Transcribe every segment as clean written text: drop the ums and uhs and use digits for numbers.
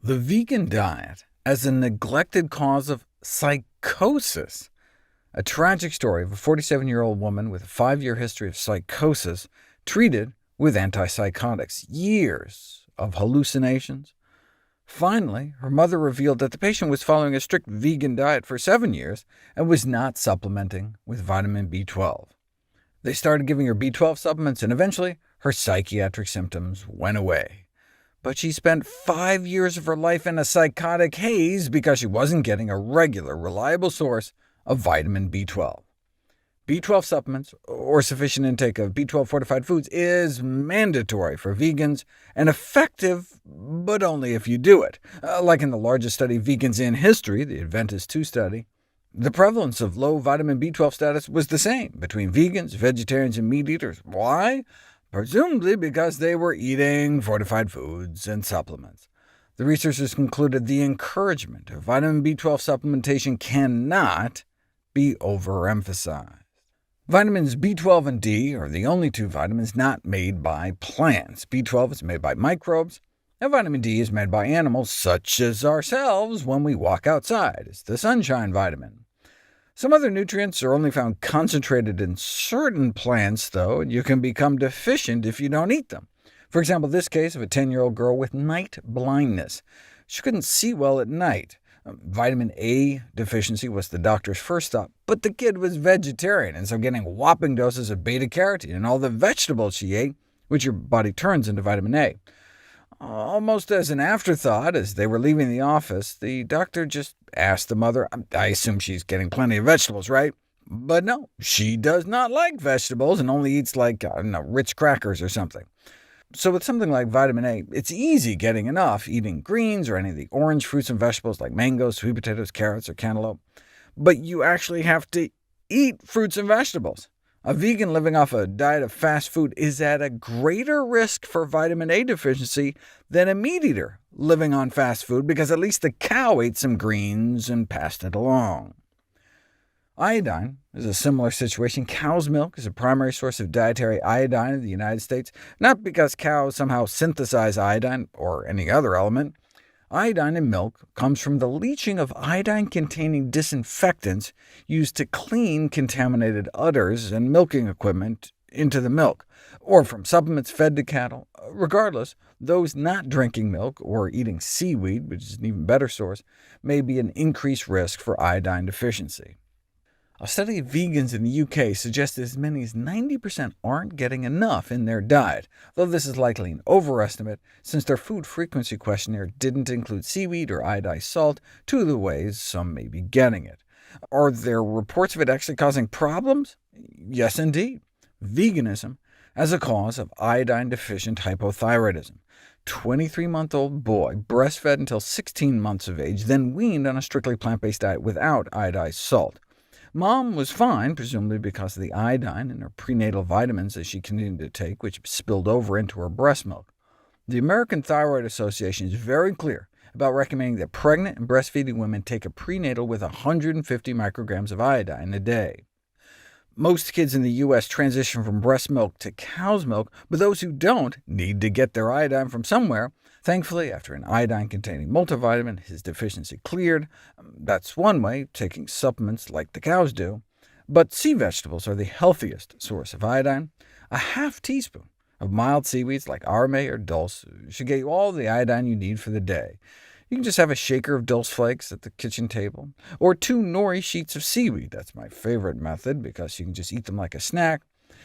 The vegan diet as a neglected cause of psychosis. A tragic story of a 47-year-old woman with a 5-year history of psychosis treated with antipsychotics, years of hallucinations. Finally, her mother revealed that the patient was following a strict vegan diet for 7 years and was not supplementing with vitamin B12. They started giving her B12 supplements, and eventually her psychiatric symptoms went away. But she spent 5 years of her life in a psychotic haze because she wasn't getting a regular, reliable source of vitamin B12. B12 supplements, or sufficient intake of B12-fortified foods, is mandatory for vegans, and effective, but only if you do it. Like in the largest study of vegans in history, the Adventist II study, the prevalence of low vitamin B12 status was the same between vegans, vegetarians, and meat eaters. Why? Presumably because they were eating fortified foods and supplements. The researchers concluded the encouragement of vitamin B12 supplementation cannot be overemphasized. Vitamins B12 and D are the only two vitamins not made by plants. B12 is made by microbes, and vitamin D is made by animals, such as ourselves, when we walk outside. It's the sunshine vitamin. Some other nutrients are only found concentrated in certain plants, though, and you can become deficient if you don't eat them. For example, this case of a 10-year-old girl with night blindness. She couldn't see well at night. Vitamin A deficiency was the doctor's first thought, but the kid was vegetarian, and so getting whopping doses of beta-carotene in all the vegetables she ate, which your body turns into vitamin A. Almost as an afterthought, as they were leaving the office, the doctor just asked the mother, I assume she's getting plenty of vegetables, right? But no, she does not like vegetables and only eats like, Ritz crackers or something. So with something like vitamin A, it's easy getting enough, eating greens or any of the orange fruits and vegetables like mangoes, sweet potatoes, carrots, or cantaloupe. But you actually have to eat fruits and vegetables. A vegan living off a diet of fast food is at a greater risk for vitamin A deficiency than a meat eater living on fast food, because at least the cow ate some greens and passed it along. Iodine is a similar situation. Cow's milk is a primary source of dietary iodine in the United States, not because cows somehow synthesize iodine or any other element. Iodine in milk comes from the leaching of iodine-containing disinfectants used to clean contaminated udders and milking equipment into the milk, or from supplements fed to cattle. Regardless, those not drinking milk or eating seaweed, which is an even better source, may be an increased risk for iodine deficiency. A study of vegans in the UK suggests that as many as 90% aren't getting enough in their diet, though this is likely an overestimate, since their food frequency questionnaire didn't include seaweed or iodized salt, two of the ways some may be getting it. Are there reports of it actually causing problems? Yes, indeed. Veganism as a cause of iodine-deficient hypothyroidism. 23-month-old boy breastfed until 16 months of age, then weaned on a strictly plant-based diet without iodized salt. Mom was fine, presumably because of the iodine in her prenatal vitamins that she continued to take, which spilled over into her breast milk. The American Thyroid Association is very clear about recommending that pregnant and breastfeeding women take a prenatal with 150 micrograms of iodine a day. Most kids in the U.S. transition from breast milk to cow's milk, but those who don't need to get their iodine from somewhere. Thankfully, after an iodine-containing multivitamin, his deficiency cleared. That's one way, taking supplements like the cows do. But sea vegetables are the healthiest source of iodine. A half teaspoon of mild seaweeds like arame or dulse should get you all the iodine you need for the day. You can just have a shaker of dulse flakes at the kitchen table, or 2 nori sheets of seaweed. That's my favorite method, because you can just eat them like a snack.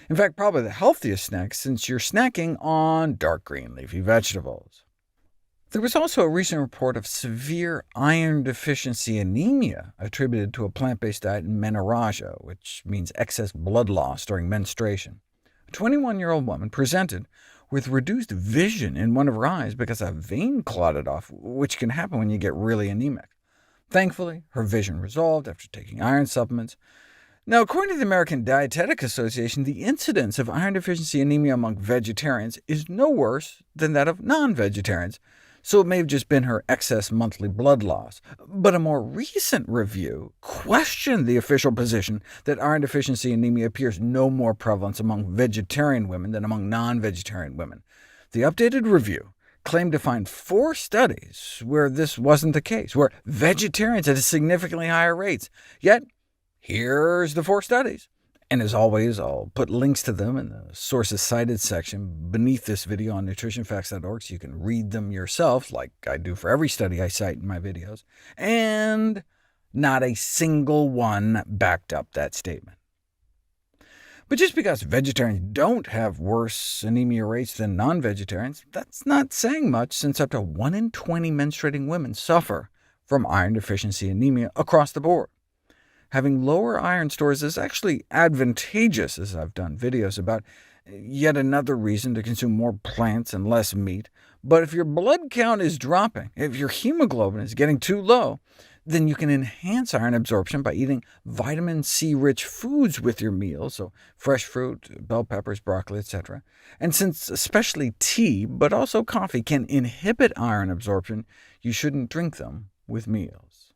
In fact, probably the healthiest snack, since you're snacking on dark green leafy vegetables. There was also a recent report of severe iron deficiency anemia attributed to a plant-based diet in menorrhagia, which means excess blood loss during menstruation. A 21-year-old woman presented with reduced vision in one of her eyes because a vein clotted off, which can happen when you get really anemic. Thankfully, her vision resolved after taking iron supplements. Now, according to the American Dietetic Association, the incidence of iron deficiency anemia among vegetarians is no worse than that of non-vegetarians, so it may have just been her excess monthly blood loss. But a more recent review questioned the official position that iron deficiency anemia appears no more prevalent among vegetarian women than among non-vegetarian women. The updated review claimed to find 4 studies where this wasn't the case, where vegetarians had significantly higher rates. Yet, here's the 4 studies. And as always, I'll put links to them in the Sources Cited section beneath this video on nutritionfacts.org, so you can read them yourself, like I do for every study I cite in my videos. And not a single one backed up that statement. But just because vegetarians don't have worse anemia rates than non-vegetarians, that's not saying much, since up to 1 in 20 menstruating women suffer from iron deficiency anemia across the board. Having lower iron stores is actually advantageous, as I've done videos about, yet another reason to consume more plants and less meat. But if your blood count is dropping, if your hemoglobin is getting too low, then you can enhance iron absorption by eating vitamin C-rich foods with your meals, so fresh fruit, bell peppers, broccoli, etc. And since especially tea, but also coffee, can inhibit iron absorption, you shouldn't drink them with meals.